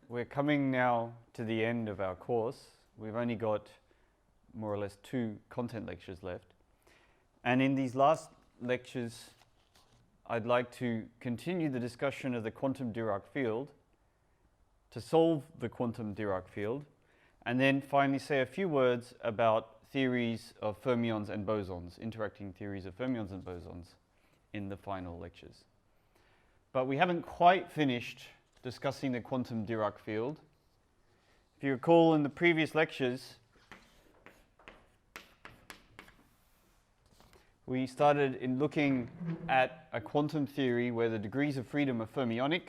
we're coming now to the end of our course. We've only got more or less 2 content lectures left. And in these last lectures, I'd like to continue the discussion of the quantum Dirac field, to solve the quantum Dirac field, and then finally say a few words about theories of fermions and bosons, interacting theories of fermions and bosons in the final lectures. But we haven't quite finished discussing the quantum Dirac field. If you recall in the previous lectures, we started in looking at a quantum theory where the degrees of freedom are fermionic.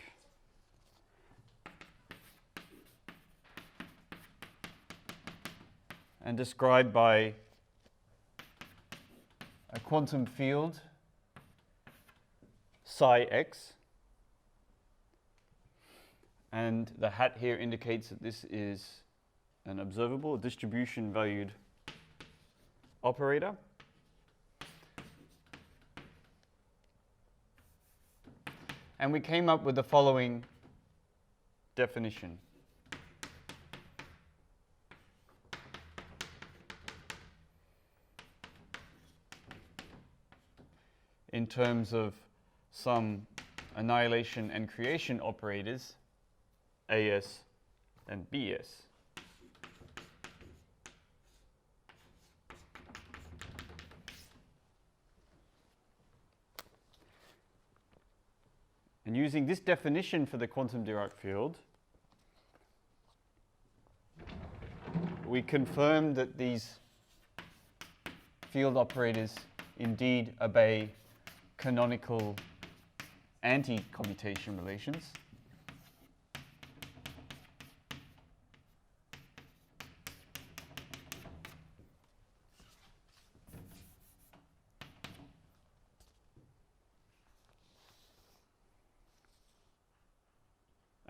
And described by a quantum field psi x. And the hat here indicates that this is an observable, a distribution valued operator. And we came up with the following definition. In terms of some annihilation and creation operators, AS and BS. And using this definition for the quantum Dirac field, we confirm that these field operators indeed obey canonical anti-commutation relations.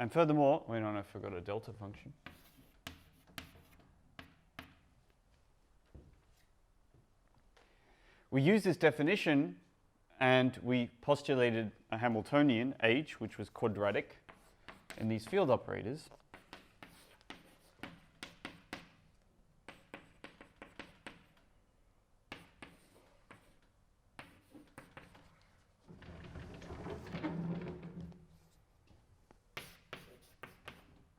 And furthermore, wait on, I forgot a delta function. We use this definition and we postulated a Hamiltonian, H, which was quadratic in these field operators.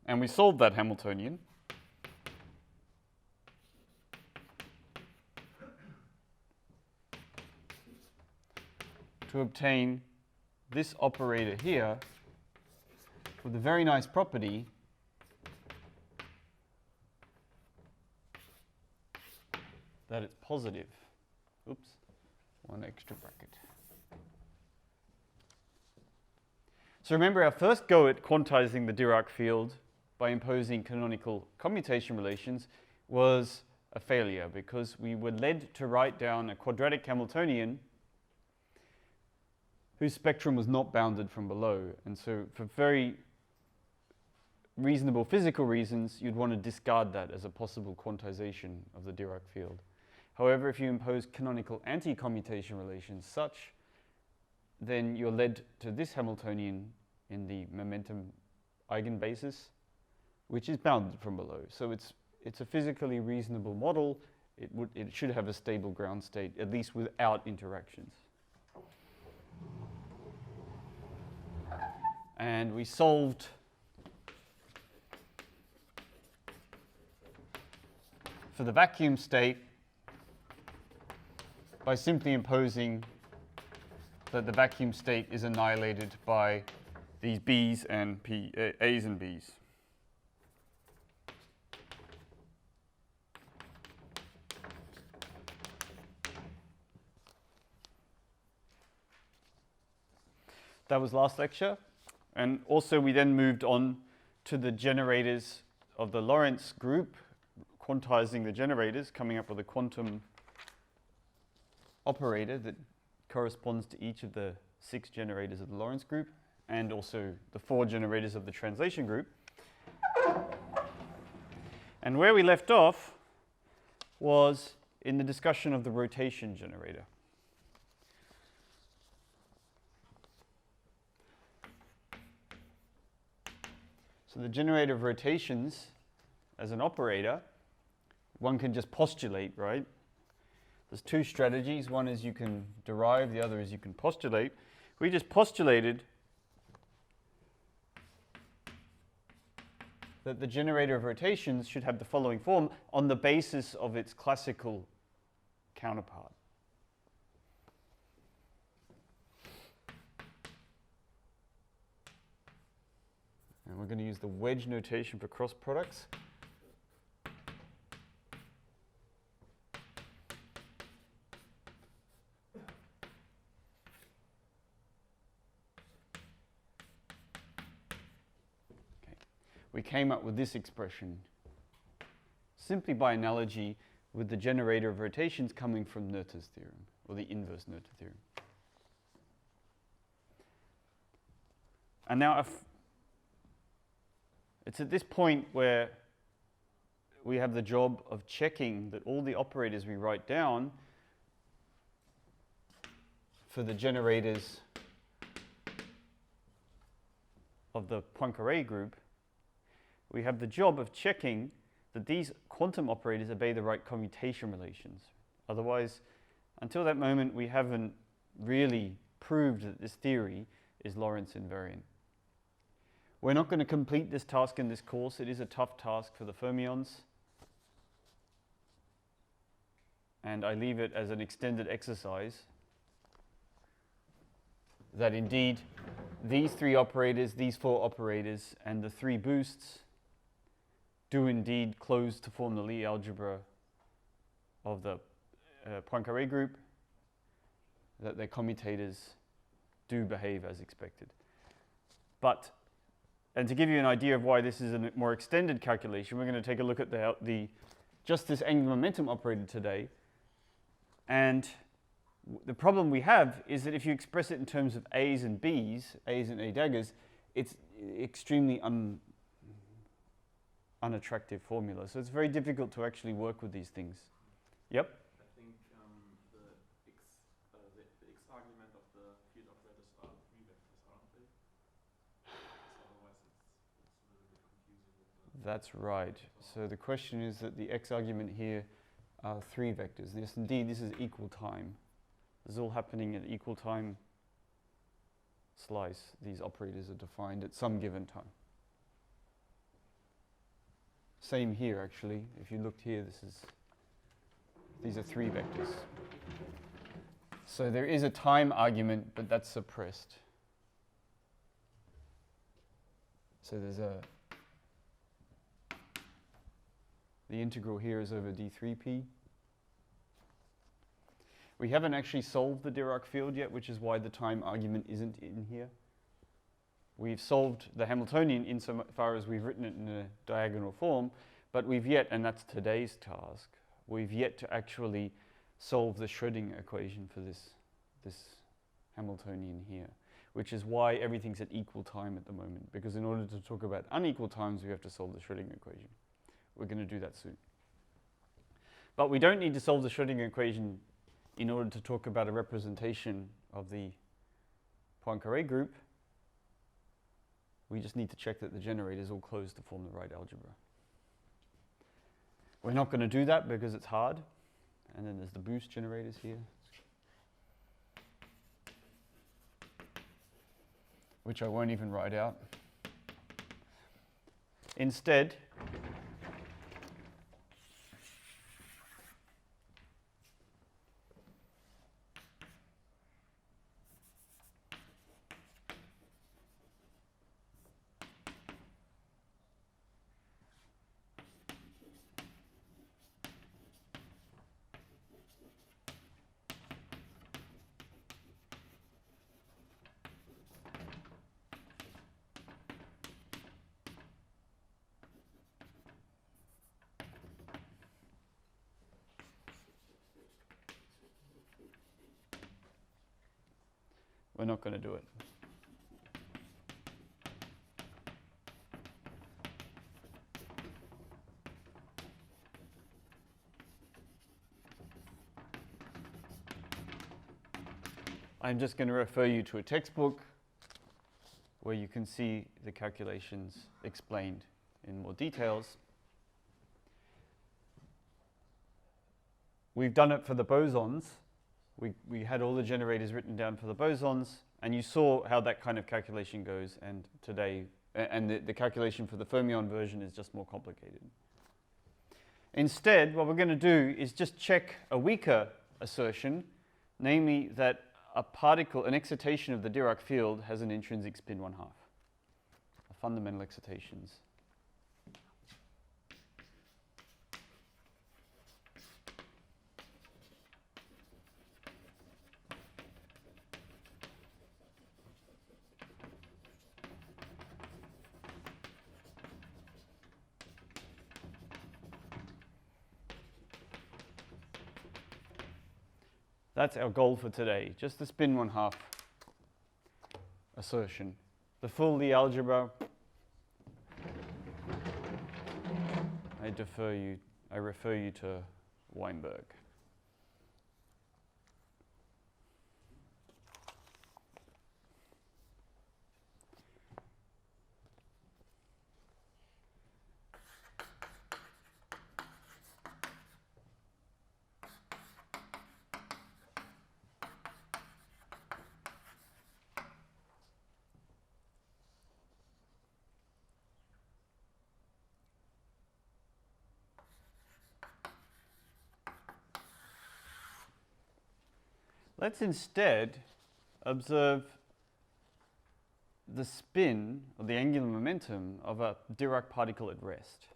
And we solved that Hamiltonian. To obtain this operator here with a very nice property that it's positive. Oops, one extra bracket. So remember, our first go at quantizing the Dirac field by imposing canonical commutation relations was a failure because we were led to write down a quadratic Hamiltonian whose spectrum was not bounded from below. And so for very reasonable physical reasons, you'd want to discard that as a possible quantization of the Dirac field. However, if you impose canonical anti-commutation relations such, then you're led to this Hamiltonian in the momentum eigenbasis, which is bounded from below. So it's a physically reasonable model. It should have a stable ground state, at least without interactions. And we solved for the vacuum state by simply imposing that the vacuum state is annihilated by these B's and A's and B's. That was last lecture. And also we then moved on to the generators of the Lorentz group, quantizing the generators, coming up with a quantum operator that corresponds to each of the 6 generators of the Lorentz group, and also the 4 generators of the translation group. And where we left off was in the discussion of the rotation generator. So the generator of rotations as an operator, one can just postulate, right? There's two strategies. One is you can derive, the other is you can postulate. We just postulated that the generator of rotations should have the following form on the basis of its classical counterpart. And we're going to use the wedge notation for cross products. We came up with this expression simply by analogy with the generator of rotations coming from Noether's theorem, or the inverse Noether theorem. And now it's at this point where we have the job of checking that all the operators we write down for the generators of the Poincaré group, we have the job of checking that these quantum operators obey the right commutation relations. Otherwise, until that moment, we haven't really proved that this theory is Lorentz invariant. We're not going to complete this task in this course. It is a tough task for the fermions. And I leave it as an extended exercise that indeed these three operators, these four operators, and the three boosts do indeed close to form the Lie algebra of the Poincaré group, that their commutators do behave as expected. But, and to give you an idea of why this is a more extended calculation, we're going to take a look at just this angular momentum operator today. And the problem we have is that if you express it in terms of A's and B's, A's and A daggers, it's extremely unattractive formula. So it's very difficult to actually work with these things. Yep? I think the X argument of the field operators are three vectors, aren't they? So otherwise it's a little bit confusing with the That's right. So the question is that the X argument here are three vectors. Yes, indeed, this is equal time. This is all happening at equal time slice. These operators are defined at some given time. Same here, actually. If you looked here, these are three vectors. So there is a time argument, but that's suppressed. So the integral here is over d3p. We haven't actually solved the Dirac field yet, which is why the time argument isn't in here. We've solved the Hamiltonian insofar as we've written it in a diagonal form, but we've yet, and that's today's task, we've yet to actually solve the Schrödinger equation for this Hamiltonian here, which is why everything's at equal time at the moment, because in order to talk about unequal times, we have to solve the Schrödinger equation. We're going to do that soon. But we don't need to solve the Schrödinger equation in order to talk about a representation of the Poincaré group. We just need to check that the generators all close to form the right algebra. We're not going to do that because it's hard. And then there's the boost generators here, which I won't even write out. Instead, we're not going to do it. I'm just going to refer you to a textbook where you can see the calculations explained in more details. We've done it for the bosons. We had all the generators written down for the bosons, and you saw how that kind of calculation goes, and today, and the calculation for the fermion version is just more complicated. Instead, what we're going to do is just check a weaker assertion, namely that a particle, an excitation of the Dirac field has an intrinsic spin 1/2, a fundamental excitations. That's our goal for today, just the spin 1/2 assertion. The full Lie algebra, I refer you to Weinberg. Let's instead observe the spin, or the angular momentum, of a Dirac particle at rest.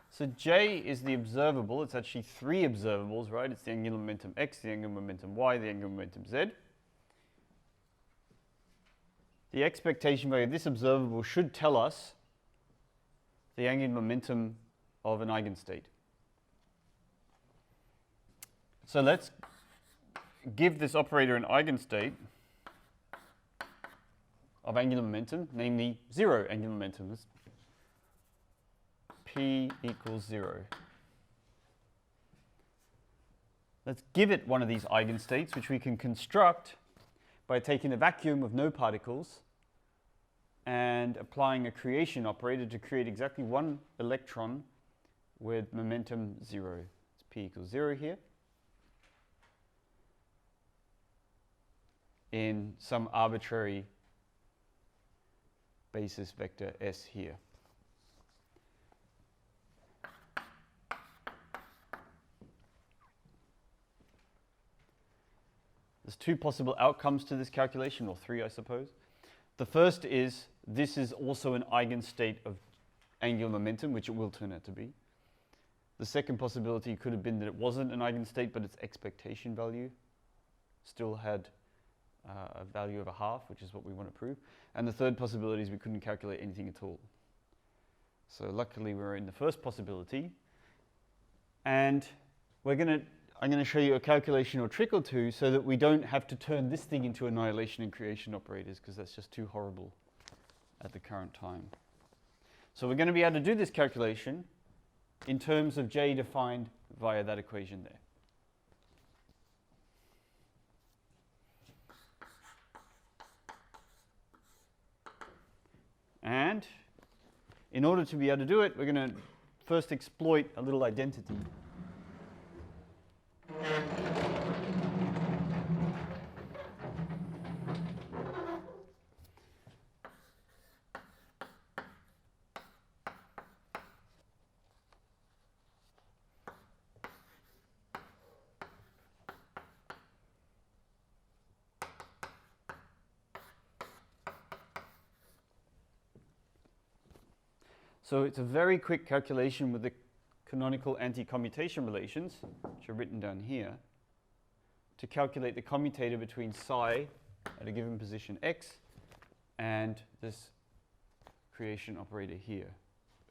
So J is the observable. It's actually 3 observables, right? It's the angular momentum x, the angular momentum y, the angular momentum z. The expectation value of this observable should tell us the angular momentum of an eigenstate. So let's give this operator an eigenstate of angular momentum, namely 0 angular momentum. P equals 0. Let's give it one of these eigenstates, which we can construct by taking a vacuum of no particles and applying a creation operator to create exactly one electron with momentum 0. It's P equals 0 here, in some arbitrary basis vector S here. There's 2 possible outcomes to this calculation, or 3, I suppose. The first is this is also an eigenstate of angular momentum, which it will turn out to be. The second possibility could have been that it wasn't an eigenstate, but its expectation value still had a value of 1/2, which is what we want to prove. And the third possibility is we couldn't calculate anything at all. So luckily we're in the first possibility. And I'm going to show you a calculation or trick or two so that we don't have to turn this thing into annihilation and creation operators, because that's just too horrible at the current time. So we're going to be able to do this calculation in terms of J defined via that equation there. And in order to be able to do it, we're going to first exploit a little identity. So it's a very quick calculation with the canonical anti-commutation relations, which are written down here, to calculate the commutator between psi at a given position x and this creation operator here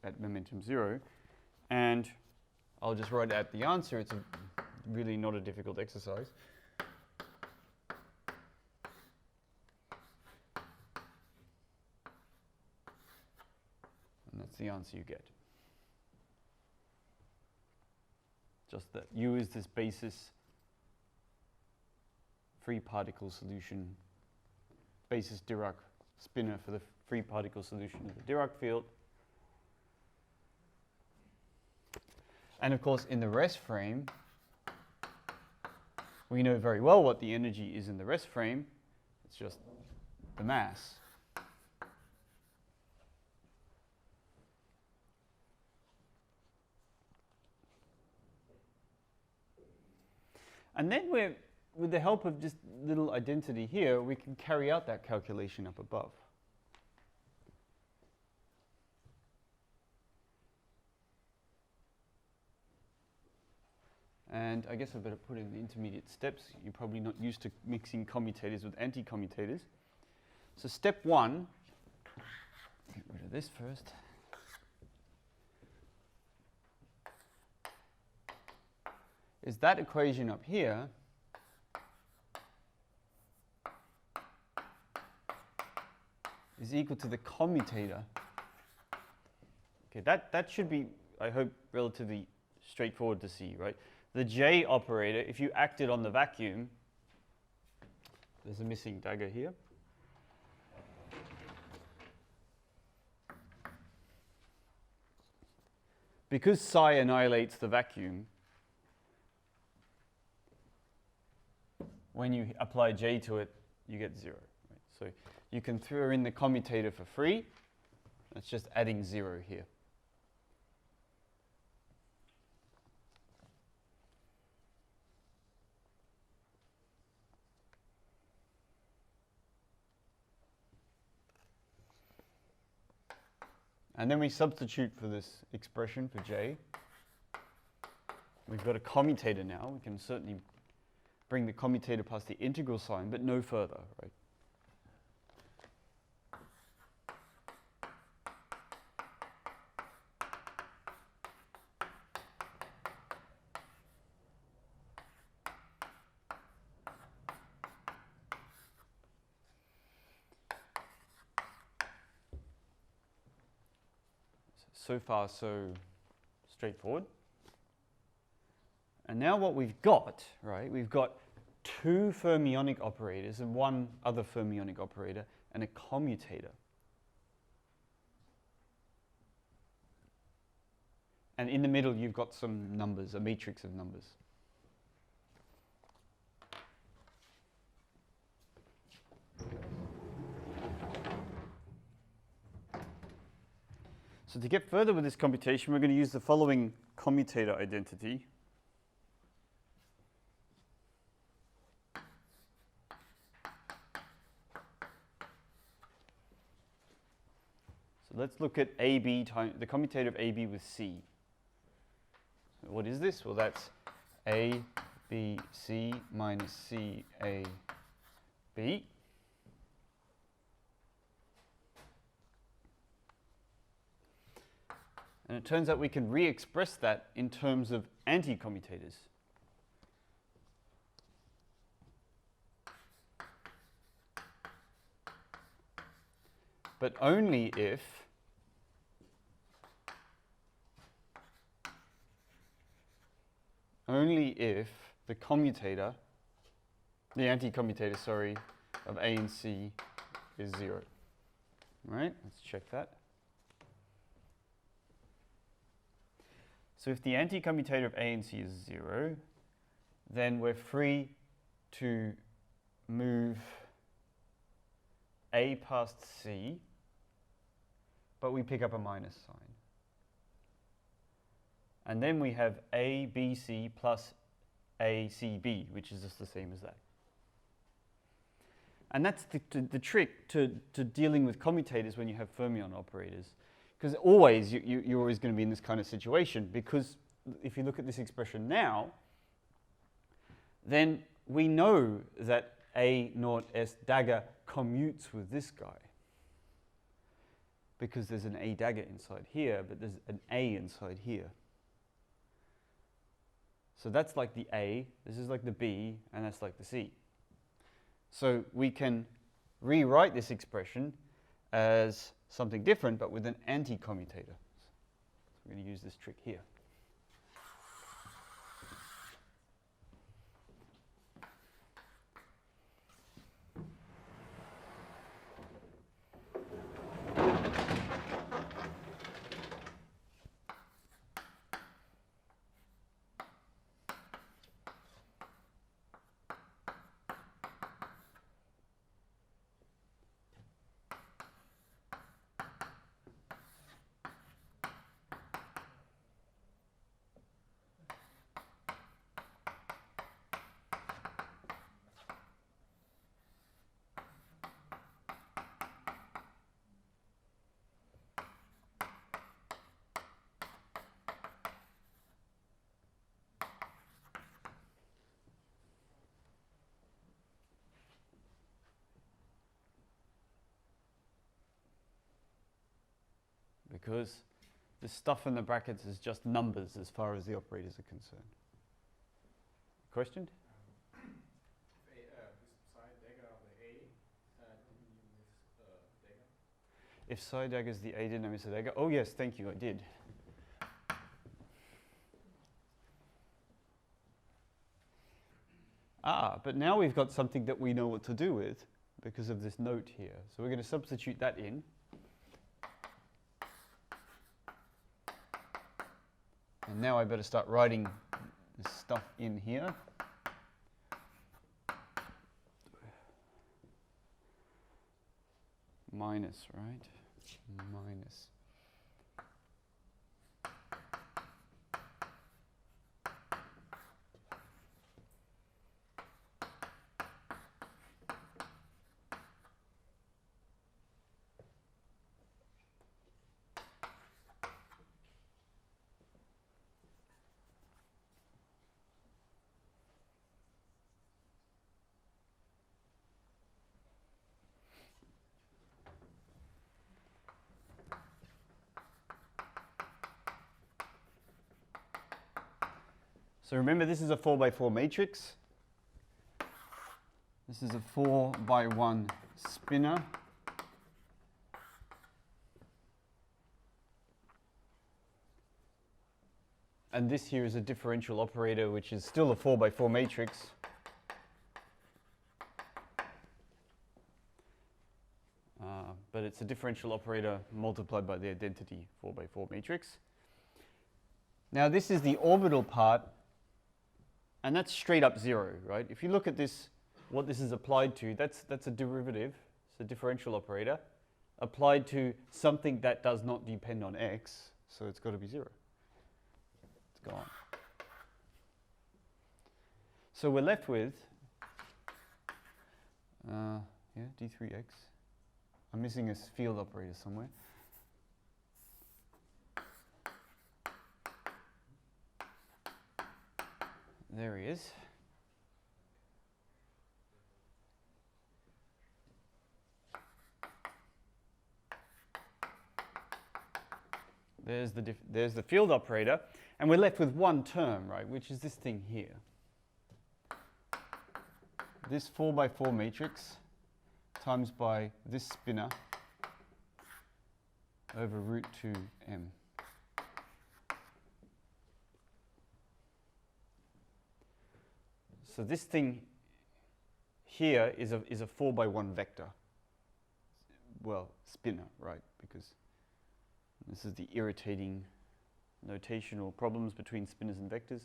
at momentum 0. And I'll just write out the answer. It's really not a difficult exercise. And that's the answer you get. Just that U is this basis free particle solution basis Dirac spinner for the free particle solution of the Dirac field. And of course, in the rest frame, we know very well what the energy is in the rest frame. It's just the mass. And then with the help of just little identity here, we can carry out that calculation up above. And I guess I better put in the intermediate steps. You're probably not used to mixing commutators with anti-commutators. So step 1, get rid of this first. Is that equation up here is equal to the commutator. Okay, that should be, I hope, relatively straightforward to see, right? The J operator, if you acted on the vacuum, there's a missing dagger here. Because psi annihilates the vacuum, when you apply J to it, you get 0. Right? So you can throw in the commutator for free. That's just adding 0 here. And then we substitute for this expression for J. We've got a commutator now. We can certainly bring the commutator past the integral sign, but no further, right? So far, so straightforward. And now what we've got, right, we've got 2 fermionic operators and 1 other fermionic operator and a commutator. And in the middle, you've got some numbers, a matrix of numbers. So to get further with this computation, we're going to use the following commutator identity. So let's look at AB times the commutator of AB with C. So what is this? Well, that's A, B, C minus C, A, B. And it turns out we can re-express that in terms of anti-commutators. But only if the commutator, the anti-commutator, sorry, of A and C is 0. All right, let's check that. So if the anti-commutator of A and C is 0, then we're free to move A past C, but we pick up a minus sign. And then we have ABC plus ACB, which is just the same as that. And that's the trick to dealing with commutators when you have fermion operators. Because always, you're always going to be in this kind of situation, because if you look at this expression now, then we know that A naught S dagger commutes with this guy. Because there's an A dagger inside here, but there's an A inside here. So that's like the A, this is like the B, and that's like the C. So we can rewrite this expression as something different, but with an anti-commutator. So we're going to use this trick here. because the stuff in the brackets is just numbers as far as the operators are concerned. Question? If psi dagger is the A dynamics of dagger. Oh yes, thank you, I did. But now we've got something that we know what to do with because of this note here. So we're going to substitute that in. And now I better start writing this stuff in here. Minus, right? Minus. So remember, this is a 4x4 matrix. This is a 4x1 spinner. And this here is a differential operator, which is still a 4x4 matrix. But it's a differential operator multiplied by the identity 4x4 matrix. Now this is the orbital part. And that's straight up 0, right? If you look at this, what this is applied to, that's a derivative. It's a differential operator applied to something that does not depend on x, so it's got to be 0. Let's go on. So we're left with, d3x. I'm missing a field operator somewhere. There he is. There's the field operator, and we're left with one term, right, which is this thing here. This 4x4 matrix times by this spinner over root 2m. So this thing here is a 4x1 vector. Well, spinner, right? Because this is the irritating notational problems between spinners and vectors.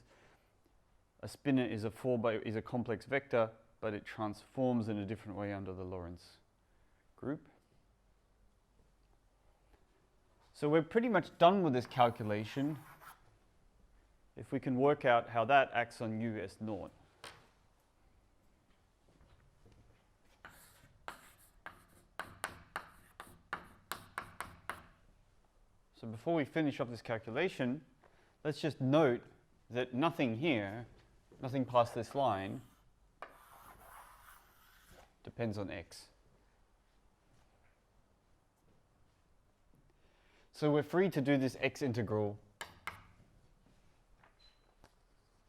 A spinner is a complex vector, but it transforms in a different way under the Lorentz group. So we're pretty much done with this calculation if we can work out how that acts on U S naught. So before we finish up this calculation, let's just note that nothing here, nothing past this line, depends on x. So we're free to do this x integral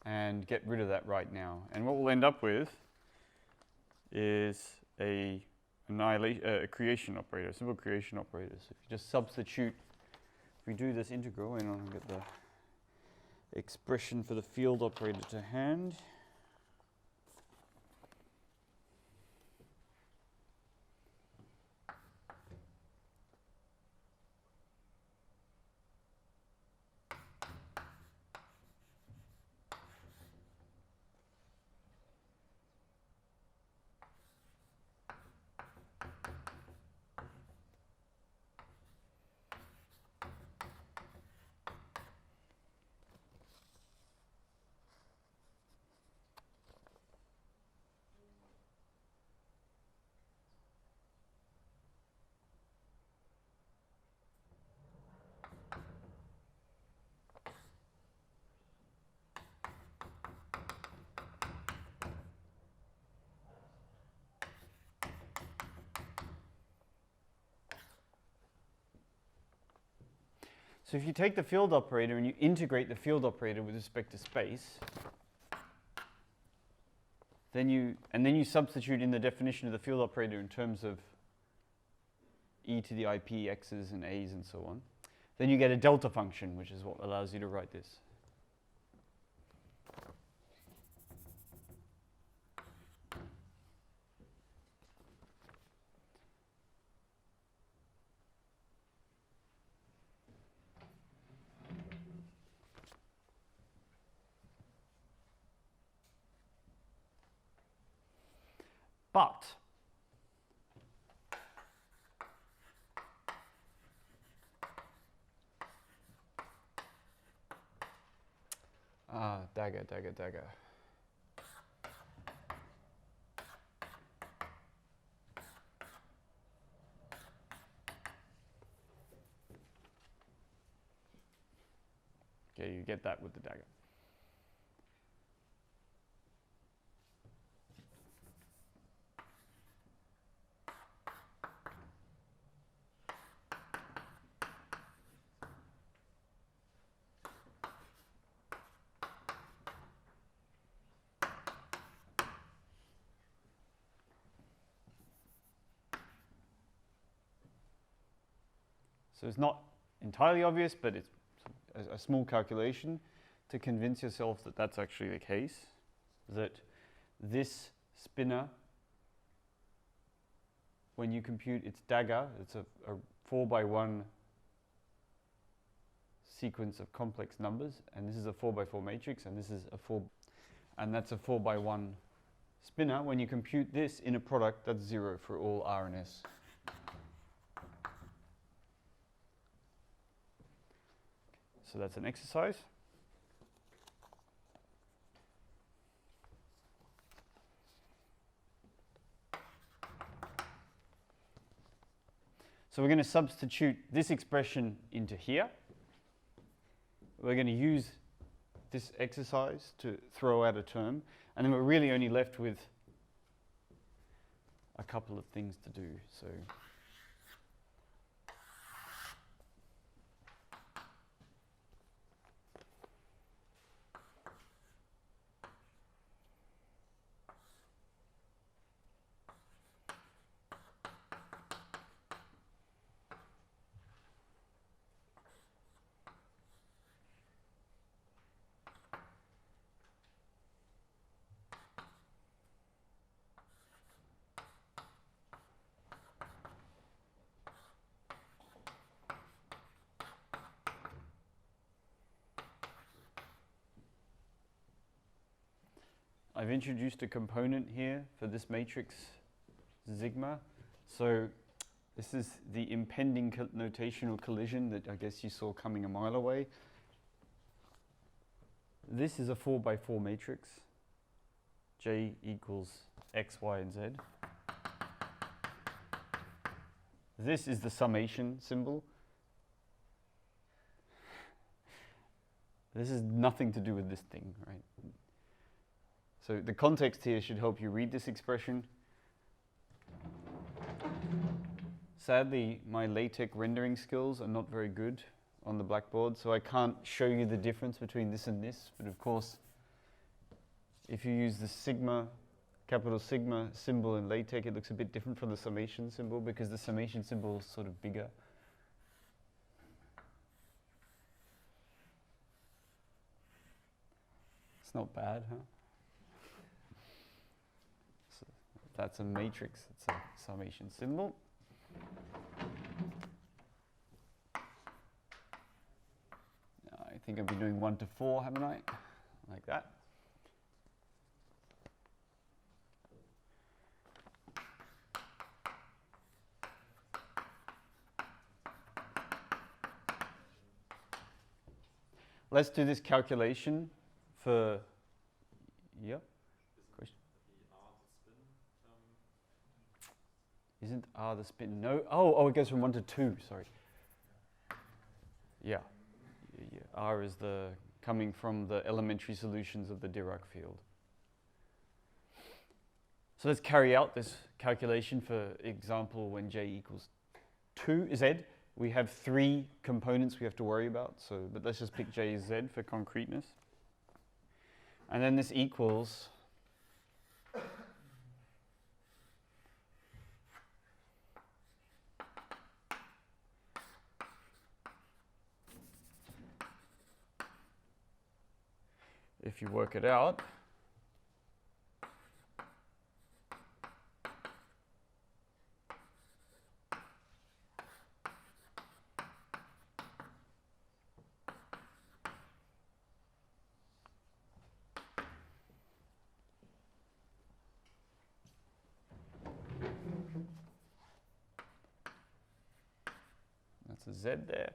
and get rid of that right now. And what we'll end up with is a creation operator, a simple creation operator. So if you just substitute, if we do this integral, and I'll get the expression for the field operator to hand. So if you take the field operator and you integrate the field operator with respect to space, then you substitute in the definition of the field operator in terms of e to the IP, x's and a's and so on, then you get a delta function, which is what allows you to write this. But dagger. Okay, you get that with the dagger. So it's not entirely obvious, but it's a small calculation to convince yourself that that's actually the case, that this spinner, when you compute its dagger, it's a 4x1 sequence of complex numbers, and this is a 4x4 matrix, and this is and that's a 4x1 spinner. When you compute this in a product, that's 0 for all R and S. So that's an exercise. So we're going to substitute this expression into here. We're going to use this exercise to throw out a term, and then we're really only left with a couple of things to do. I've introduced a component here for this matrix sigma. So this is the impending notational collision that I guess you saw coming a mile away. This is a 4x4 matrix. J equals x, y, and z. This is the summation symbol. This has nothing to do with this thing, right? So the context here should help you read this expression. Sadly, my LaTeX rendering skills are not very good on the blackboard, so I can't show you the difference between this and this. But of course, if you use the sigma, capital sigma symbol in LaTeX, it looks a bit different from the summation symbol because the summation symbol is sort of bigger. It's not bad, huh? That's a matrix, it's a summation symbol. I think I've been doing 1 to 4, haven't I? Like that. Let's do this calculation for, yep. Isn't R the spin? No. Oh, it goes from 1 to 2. Sorry. Yeah. R is the coming from the elementary solutions of the Dirac field. So let's carry out this calculation for example when J equals 2 Z. we have 3 components we have to worry about, so, but let's just pick J as Z for concreteness. And then this equals if you work it out, that's a Z there.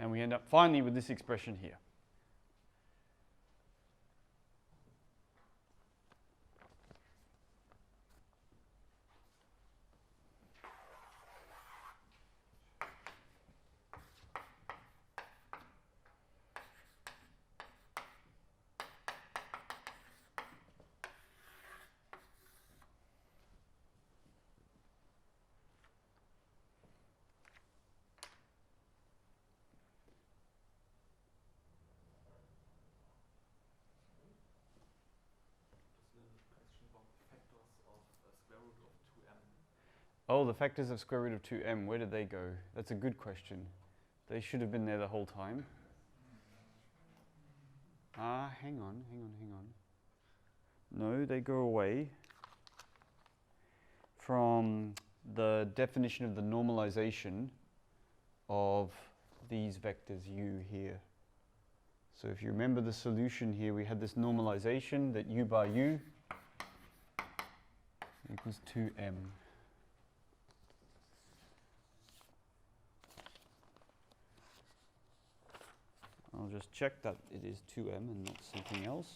And we end up finally with this expression here. Oh, the factors of square root of 2m, where did they go? That's a good question. They should have been there the whole time. Hang on. No, they go away from the definition of the normalization of these vectors u here. So if you remember the solution here, we had this normalization that u bar u equals 2m. I'll just check that it is 2m and not something else.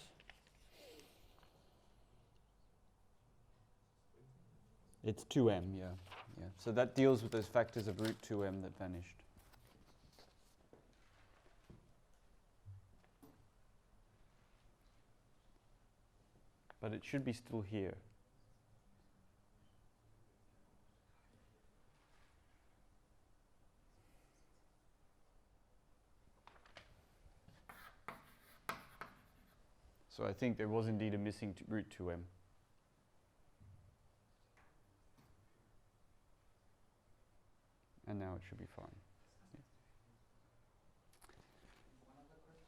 It's 2m, yeah. So that deals with those factors of root 2m that vanished. But it should be still here. So I think there was indeed a missing root 2m. And now it should be fine.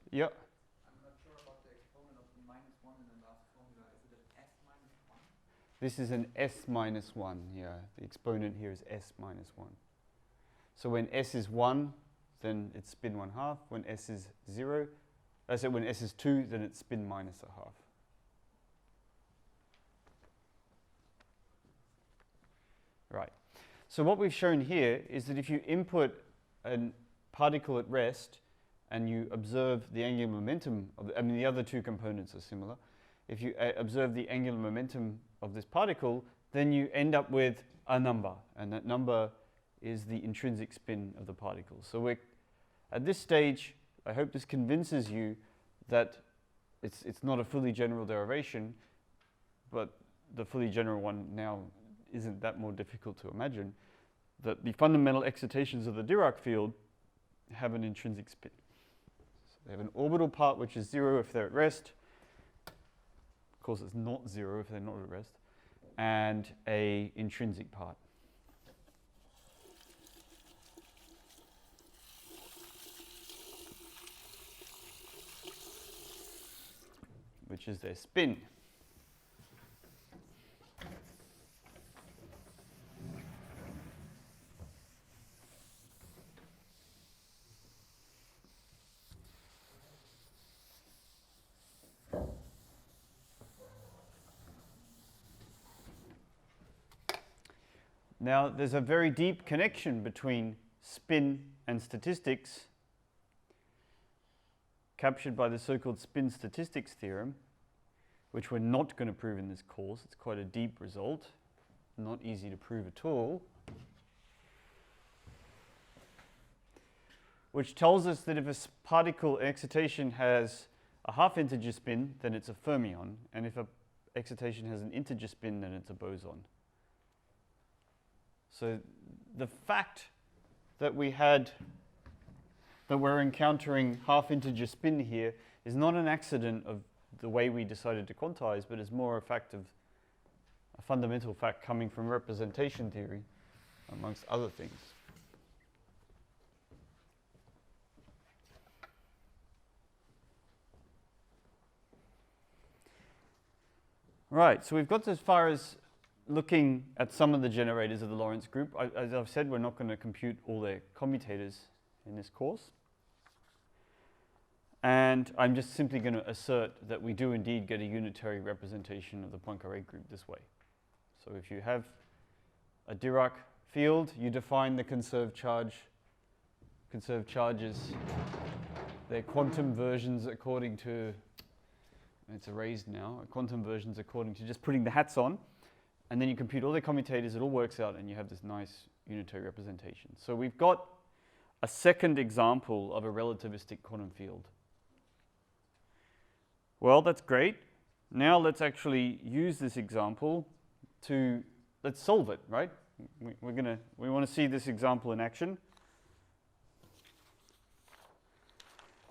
Yeah. I'm not sure about the exponent of the -1 in the last formula. Is it an s minus 1? This is an s minus 1, yeah. The exponent here is s minus 1. So when s is 1, then it's spin 1/2. When s is 0, so when s is 2, then it's spin minus 1/2. Right. So what we've shown here is that if you input a particle at rest and you observe the angular momentum of the other 2 components are similar. If you observe the angular momentum of this particle, then you end up with a number, and that number is the intrinsic spin of the particle. So we're at this stage, I hope this convinces you that it's not a fully general derivation, but the fully general one now isn't that more difficult to imagine, that the fundamental excitations of the Dirac field have an intrinsic spin. So they have an orbital part which is 0 if they're at rest. Of course, it's not 0 if they're not at rest. And a intrinsic part. Which is their spin. Now, there's a very deep connection between spin and statistics captured by the so-called spin statistics theorem, which we're not going to prove in this course. It's quite a deep result, not easy to prove at all. which tells us that if a particle excitation has a half integer spin, then it's a fermion, and if a excitation has an integer spin, then it's a boson. So the fact that we're encountering half integer spin here is not an accident of the way we decided to quantize, but is more a fundamental fact coming from representation theory, amongst other things. Right, so we've got as far as looking at some of the generators of the Lorentz group. As I've said, we're not going to compute all their commutators in this course. And I'm just simply going to assert that we do indeed get a unitary representation of the Poincare group this way. So if you have a Dirac field, you define the conserved charges, their quantum versions according to, it's erased now, quantum versions according to just putting the hats on, and then you compute all their commutators, it all works out, and you have this nice unitary representation. So we've got a second example of a relativistic quantum field. Well, that's great. Now let's actually use this example let's solve it, right? We want to see this example in action.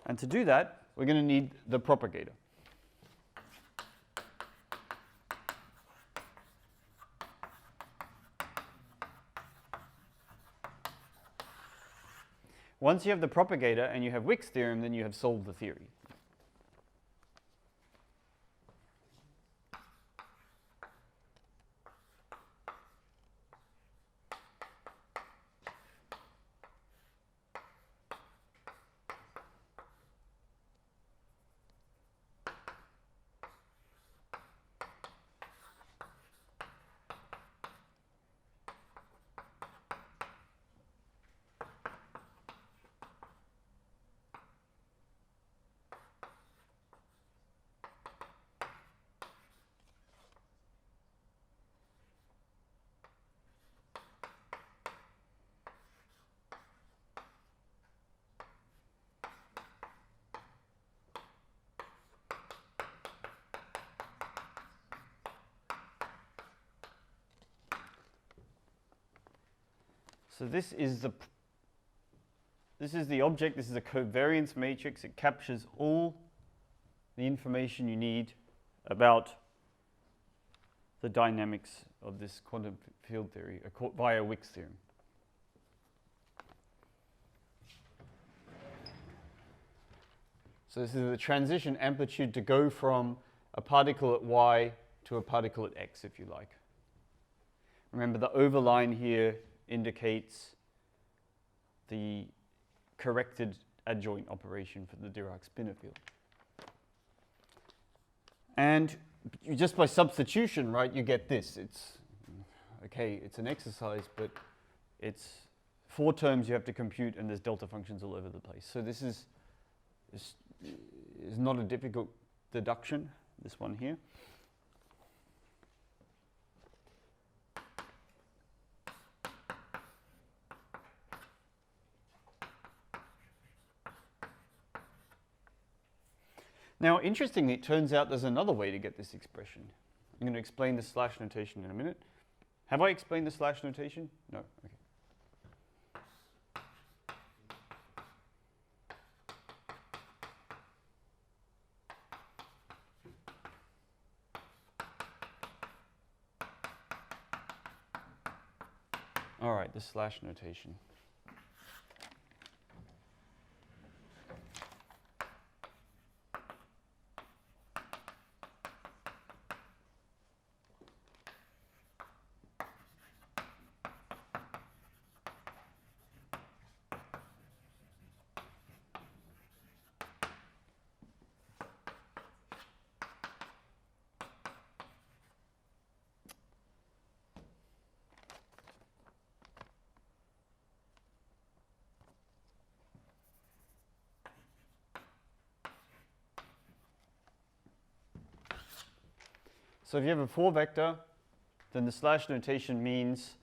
And to do that, we're going to need the propagator. Once you have the propagator and you have Wick's theorem, then you have solved the theory. So this is the object. This is a covariance matrix. It captures all the information you need about the dynamics of this quantum field theory via Wick's theorem. So this is the transition amplitude to go from a particle at y to a particle at x, if you like. Remember, the overline here indicates the corrected adjoint operation for the Dirac spinor field. And just by substitution, right, you get this. It's an exercise, but it's 4 terms you have to compute, and there's delta functions all over the place. So this is not a difficult deduction, this one here. Now, interestingly, it turns out there's another way to get this expression. I'm going to explain the slash notation in a minute. Have I explained the slash notation? No. Okay. All right, the slash notation. So if you have a 4 vector, then the slash notation means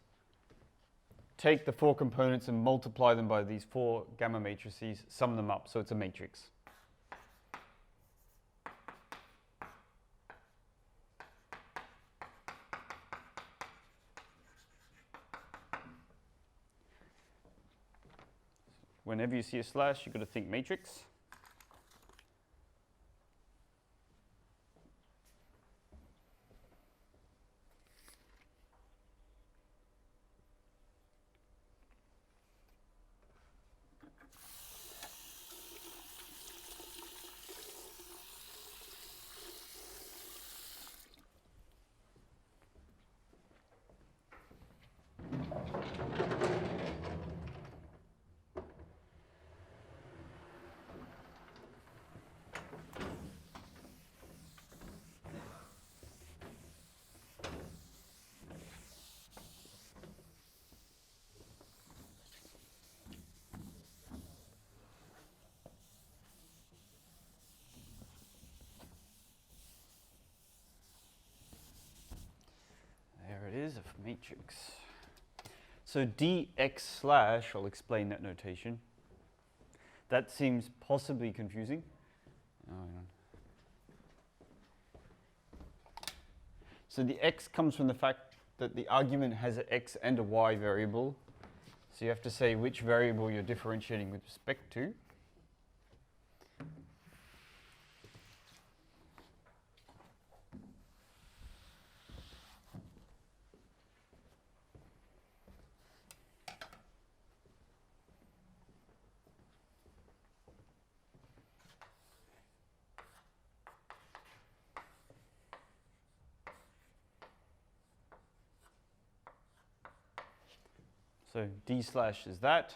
take the 4 components and multiply them by these 4 gamma matrices, sum them up, so it's a matrix. Whenever you see a slash, you've got to think matrix. There it is, a matrix. So dx slash, I'll explain that notation. That seems possibly confusing. Oh, hang on. So the x comes from the fact that the argument has an x and a y variable. So you have to say which variable you're differentiating with respect to. So d slash is that.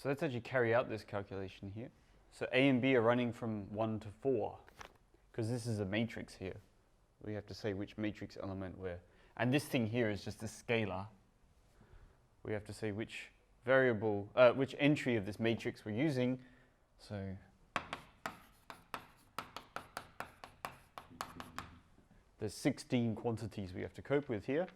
So let's actually carry out this calculation here. So A and B are running from 1 to 4, because this is a matrix here. We have to say which matrix element we're, and this thing here is just a scalar. We have to say which variable, which entry of this matrix we're using. So there's 16 quantities we have to cope with here.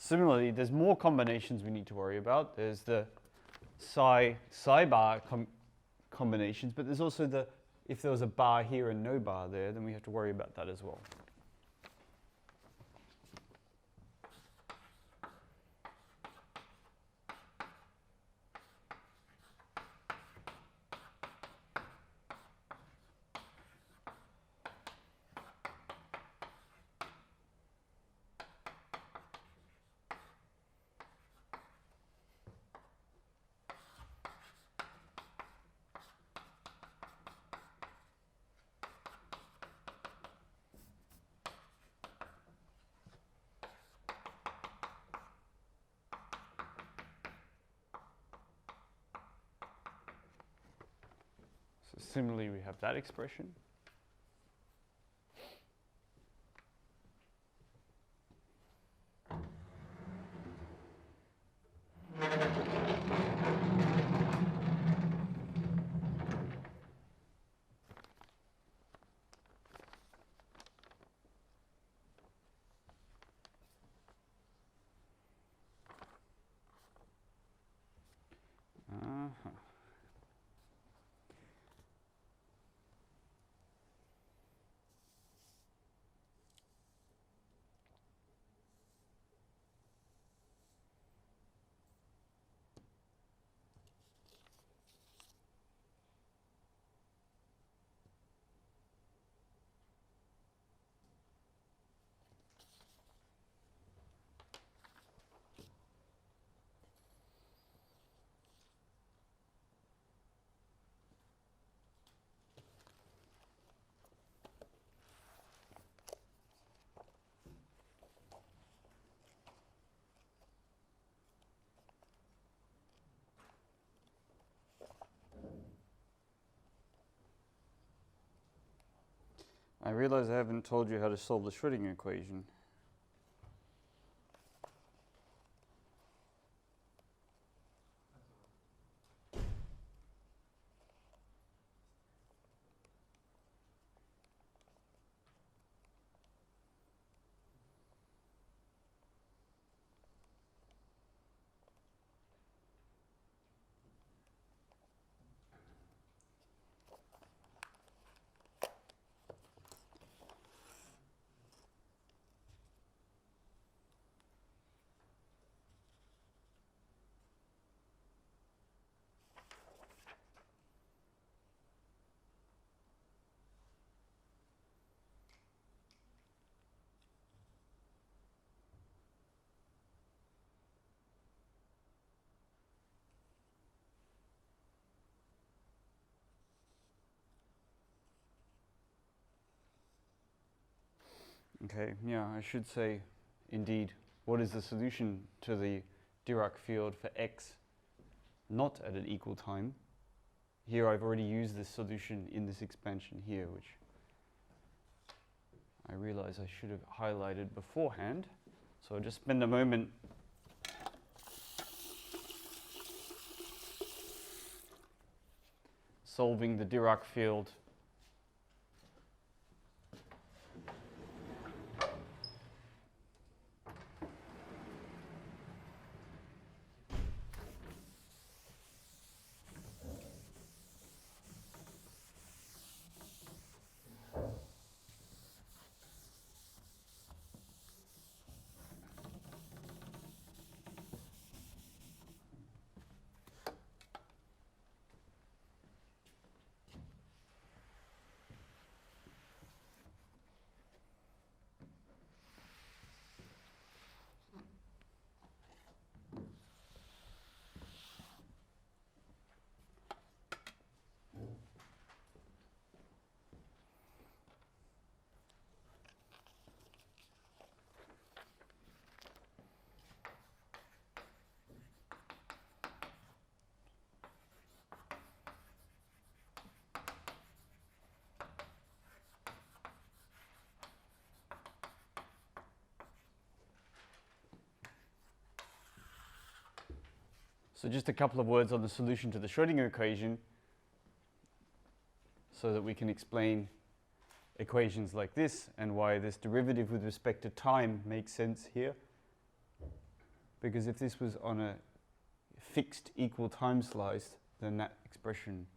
Similarly, there's more combinations we need to worry about. There's the psi bar combinations, but there's also the, if there was a bar here and no bar there, then we have to worry about that as well. So similarly, we have that expression. I realize I haven't told you how to solve the Schrödinger equation. Okay, yeah, I should say, indeed, what is the solution to the Dirac field for x not at an equal time? Here I've already used this solution in this expansion here, which I realize I should have highlighted beforehand. So I'll just spend a moment solving the Dirac field So just a couple of words on the solution to the Schrödinger equation so that we can explain equations like this and why this derivative with respect to time makes sense here. Because if this was on a fixed equal time slice, then that expression,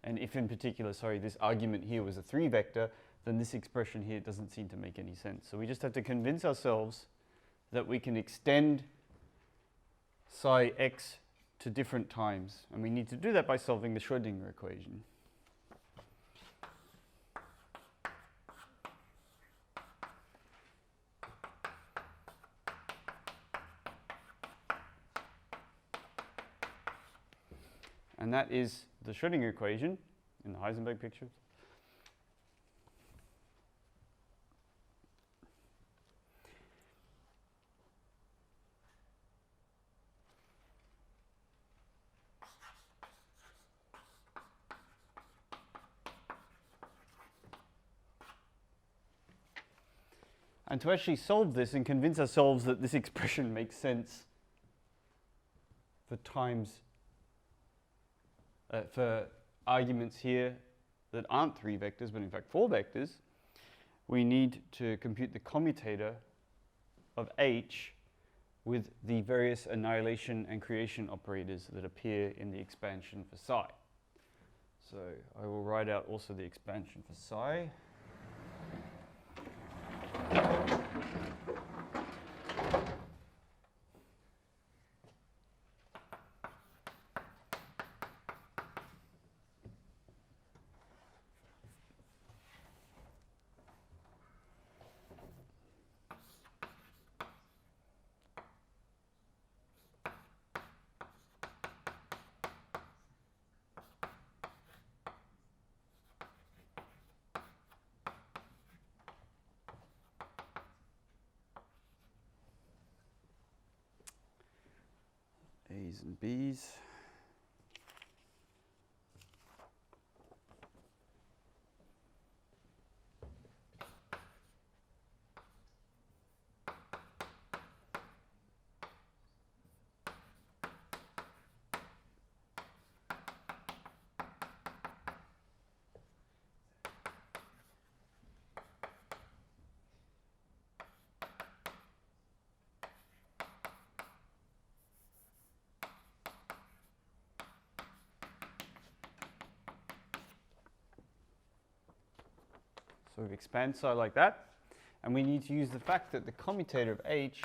and if in particular, this argument here was a 3 vector, then this expression here doesn't seem to make any sense. So we just have to convince ourselves that we can extend psi x to different times. And we need to do that by solving the Schrödinger equation. And that is the Schrödinger equation in the Heisenberg picture. And to actually solve this and convince ourselves that this expression makes sense for times, for arguments here that aren't 3 vectors, but in fact 4 vectors, we need to compute the commutator of H with the various annihilation and creation operators that appear in the expansion for psi. So I will write out also the expansion for psi. A's and B's. So we've expanded psi like that. And we need to use the fact that the commutator of H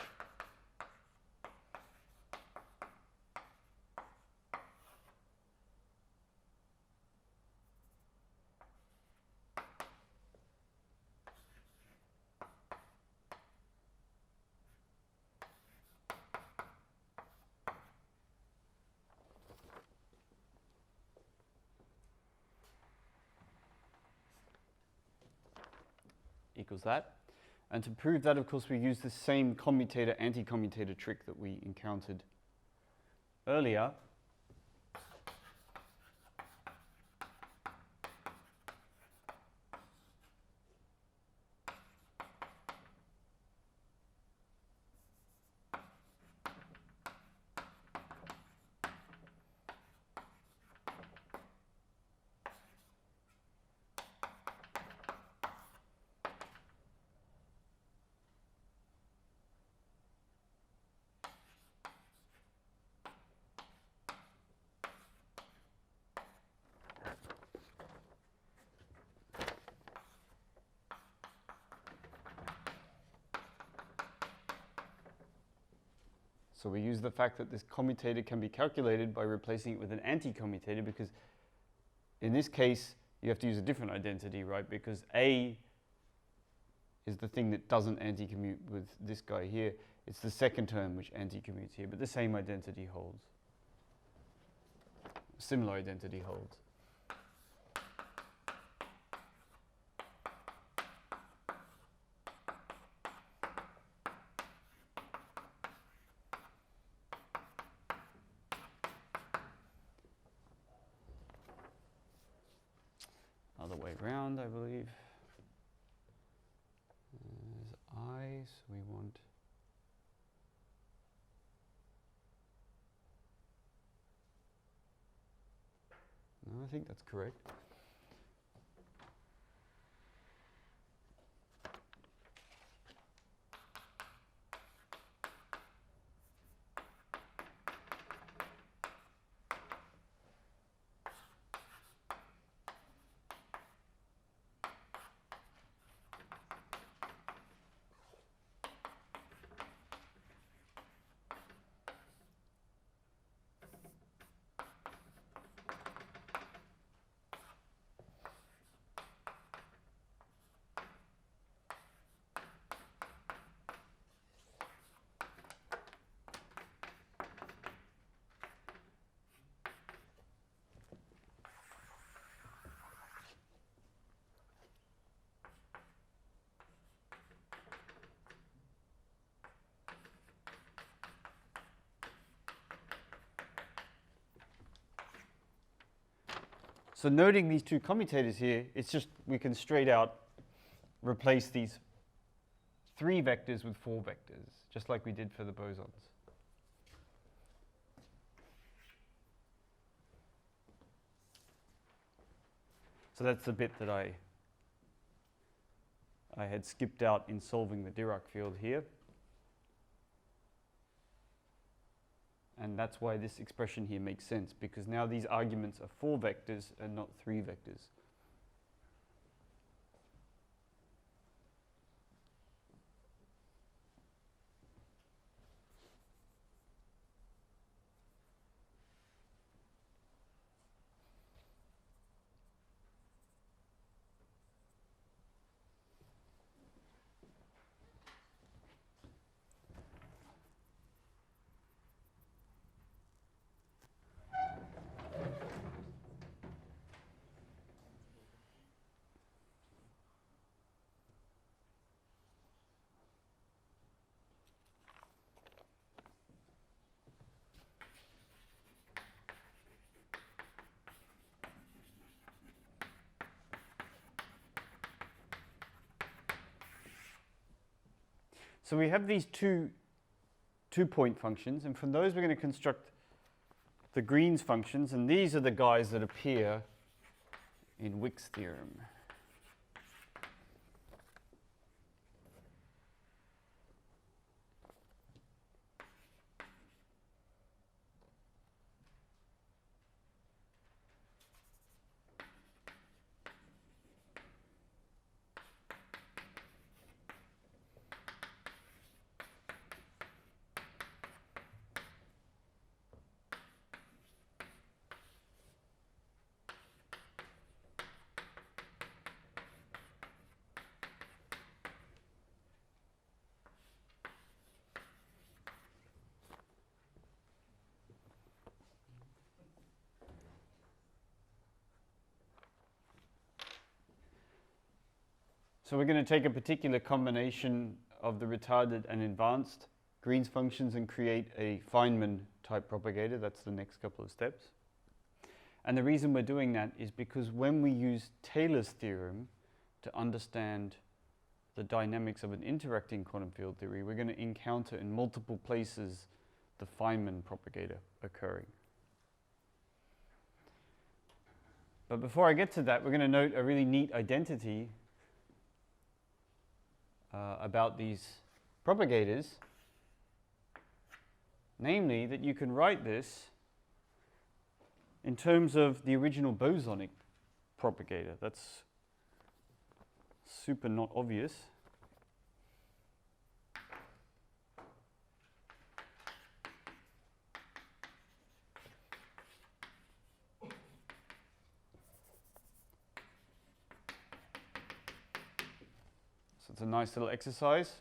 equals that. And to prove that, of course, we use the same commutator, anti-commutator trick that we encountered earlier. So we use the fact that this commutator can be calculated by replacing it with an anti-commutator, because in this case, you have to use a different identity, right? Because A is the thing that doesn't anti-commute with this guy here. It's the second term which anti-commutes here, but the same identity holds. Similar identity holds. Other way around, I believe. There's I, so we want no, I think that's correct. So noting these two commutators here, it's just we can straight out replace these 3 vectors with 4 vectors, just like we did for the bosons. So that's the bit that I had skipped out in solving the Dirac field here. And that's why this expression here makes sense, because now these arguments are 4 vectors and not 3 vectors. So we have these two-point functions, and from those we're going to construct the Green's functions, and these are the guys that appear in Wick's theorem. So we're going to take a particular combination of the retarded and advanced Green's functions and create a Feynman type propagator. That's the next couple of steps. And the reason we're doing that is because when we use Taylor's theorem to understand the dynamics of an interacting quantum field theory, we're going to encounter in multiple places the Feynman propagator occurring. But before I get to that, we're going to note a really neat identity about these propagators, namely that you can write this in terms of the original bosonic propagator. That's super not obvious. So it's a nice little exercise.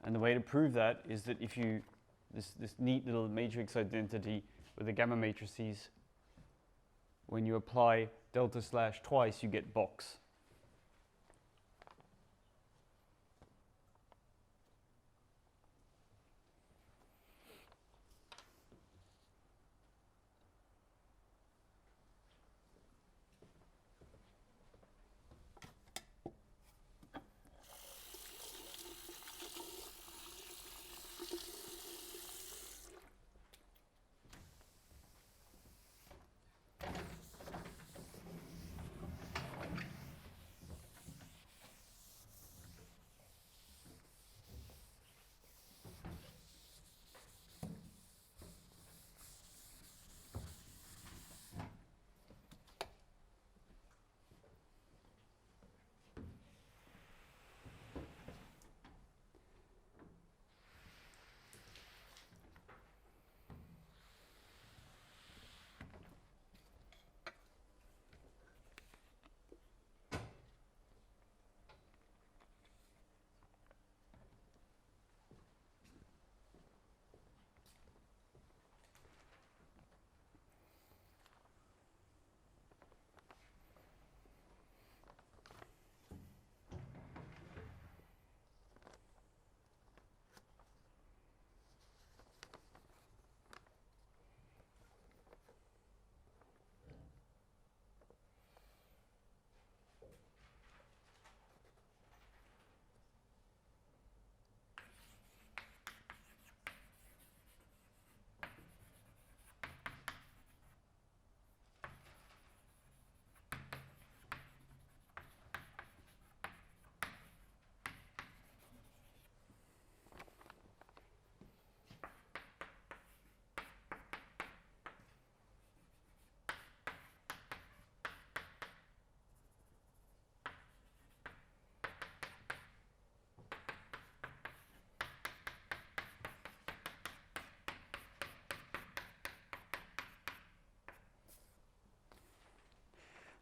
And the way to prove that is that if you, this neat little matrix identity with the gamma matrices, when you apply delta slash twice, you get box.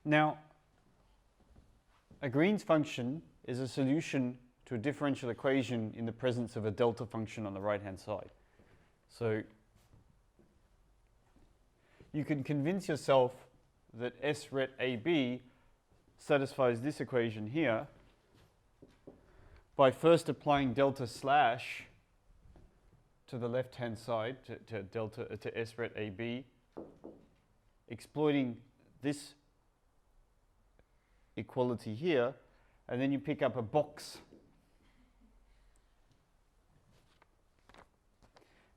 Now, a Green's function is a solution to a differential equation in the presence of a delta function on the right-hand side. So you can convince yourself that S ret AB satisfies this equation here by first applying delta slash to the left-hand side, to S ret AB, exploiting this equality here, and then you pick up a box,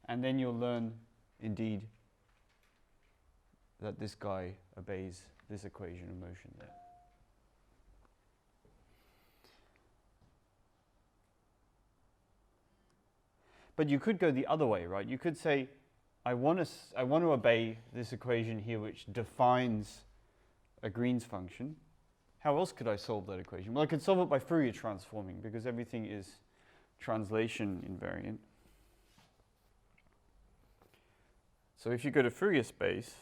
and then you'll learn indeed that this guy obeys this equation of motion there. But you could go the other way, right? You could say, I want to obey this equation here which defines a Green's function. How else could I solve that equation? Well, I could solve it by Fourier transforming because everything is translation invariant. So if you go to Fourier space,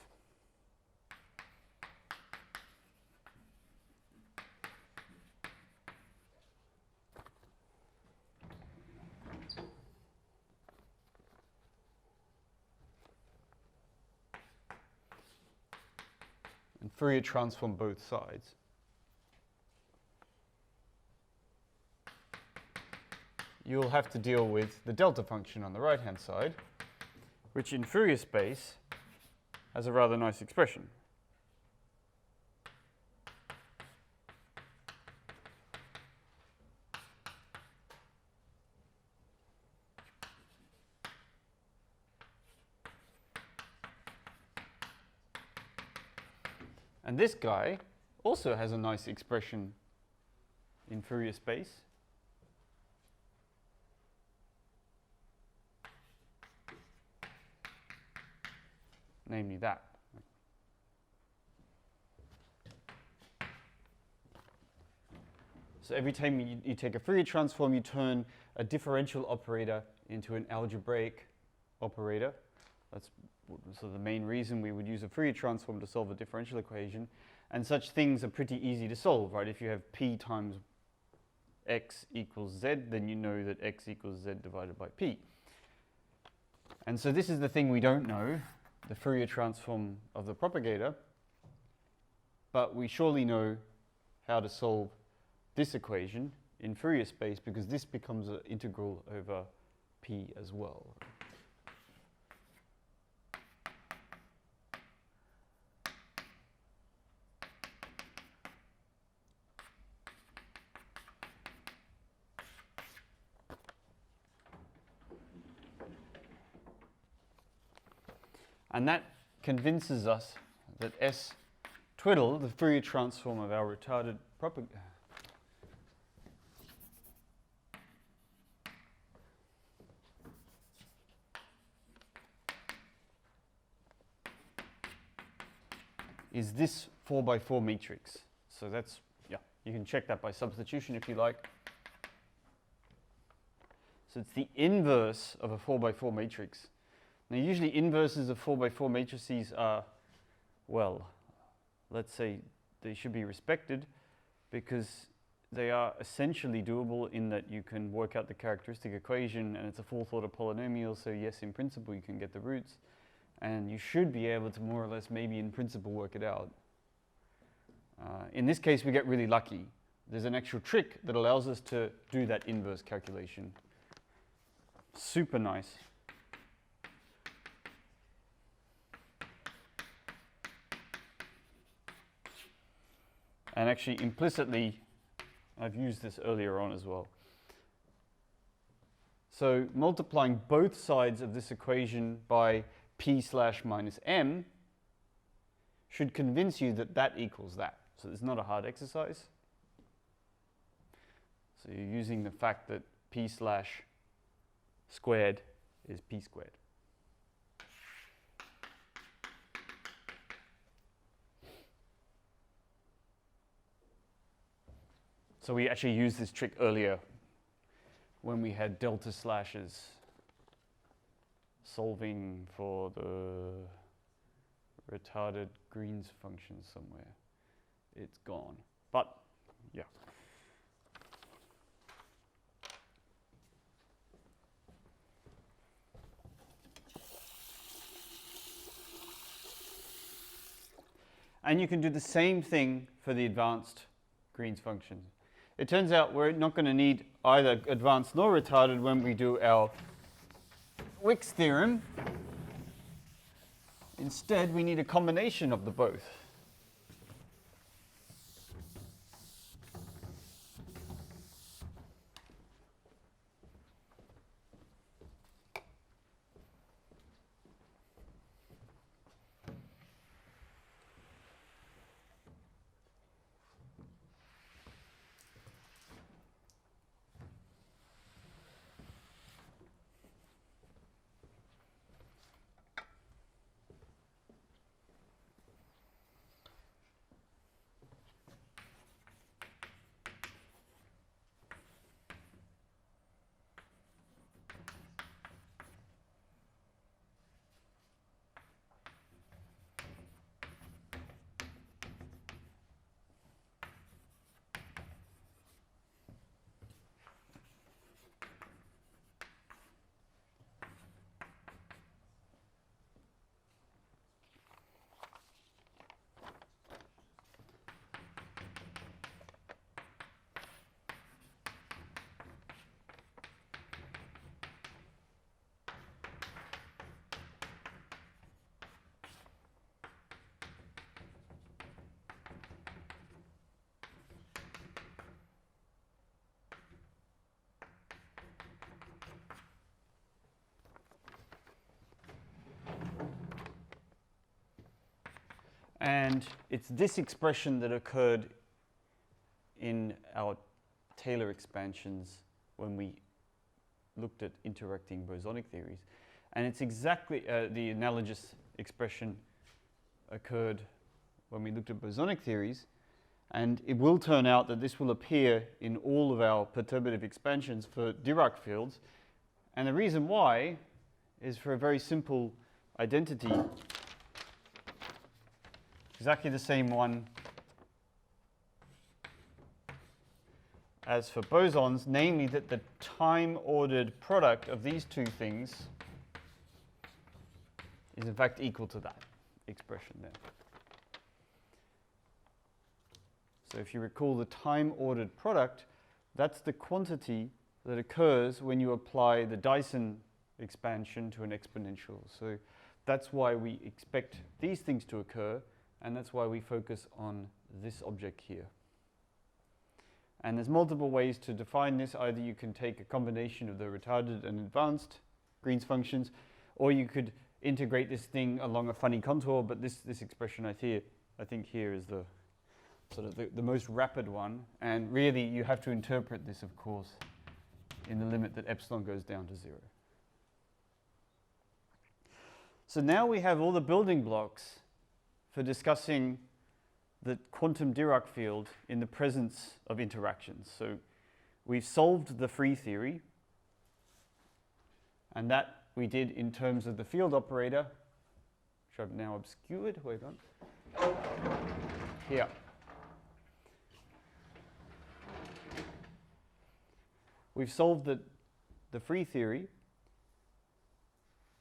and Fourier transform both sides. You'll have to deal with the delta function on the right-hand side, which in Fourier space has a rather nice expression. And this guy also has a nice expression in Fourier space. Namely that. So every time you take a Fourier transform, you turn a differential operator into an algebraic operator. That's so the main reason we would use a Fourier transform to solve a differential equation. And such things are pretty easy to solve, right? If you have p times x equals z, then you know that x equals z divided by p. And so this is the thing we don't know, the Fourier transform of the propagator. But we surely know how to solve this equation in Fourier space, because this becomes an integral over p as well. And that convinces us that S twiddle, the Fourier transform of our retarded propagator, is this 4x4 matrix. So that's, yeah, you can check that by substitution if you like. So it's the inverse of a 4x4 matrix. Now usually inverses of 4x4 matrices are, well, let's say they should be respected because they are essentially doable in that you can work out the characteristic equation and it's a fourth order polynomial, so yes, in principle you can get the roots. And you should be able to more or less maybe in principle work it out. In this case, we get really lucky. There's an actual trick that allows us to do that inverse calculation. Super nice. And actually, implicitly, I've used this earlier on as well. So multiplying both sides of this equation by p slash minus m should convince you that that equals that. So it's not a hard exercise. So you're using the fact that p slash squared is p squared. So we actually used this trick earlier when we had delta slashes solving for the retarded Green's function somewhere. It's gone. But, yeah. And you can do the same thing for the advanced Green's function. It turns out we're not going to need either advanced nor retarded when we do our Wick's theorem. Instead, we need a combination of the both. And it's this expression that occurred in our Taylor expansions when we looked at interacting bosonic theories. And it's exactly the analogous expression occurred when we looked at bosonic theories. And it will turn out that this will appear in all of our perturbative expansions for Dirac fields. And the reason why is for a very simple identity, exactly the same one as for bosons, namely that the time-ordered product of these two things is in fact equal to that expression there. So if you recall the time-ordered product, that's the quantity that occurs when you apply the Dyson expansion to an exponential. So that's why we expect these things to occur, and that's why we focus on this object here. And there's multiple ways to define this. Either you can take a combination of the retarded and advanced Green's functions, or you could integrate this thing along a funny contour, but this expression I think here is the sort of the most rapid one. And really you have to interpret this, of course, in the limit that epsilon goes down to 0. So now we have all the building blocks for discussing the quantum Dirac field in the presence of interactions. So we've solved the free theory, and that we did in terms of the field operator, which I've now obscured. Wait on. Here. We've solved the free theory.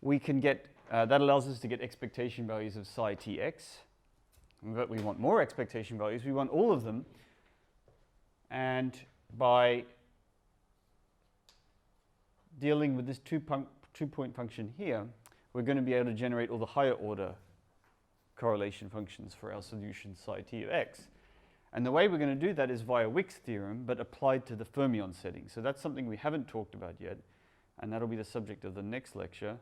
We can get, that allows us to get expectation values of psi tx. But we want more expectation values. We want all of them. And by dealing with this two-point function here, we're going to be able to generate all the higher order correlation functions for our solution psi t of x. And the way we're going to do that is via Wick's theorem, but applied to the fermion setting. So that's something we haven't talked about yet, and that'll be the subject of the next lecture,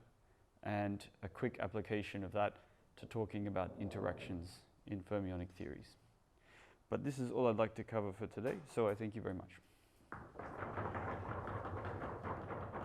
and a quick application of that to talking about interactions in fermionic theories. But this is all I'd like to cover for today, so I thank you very much.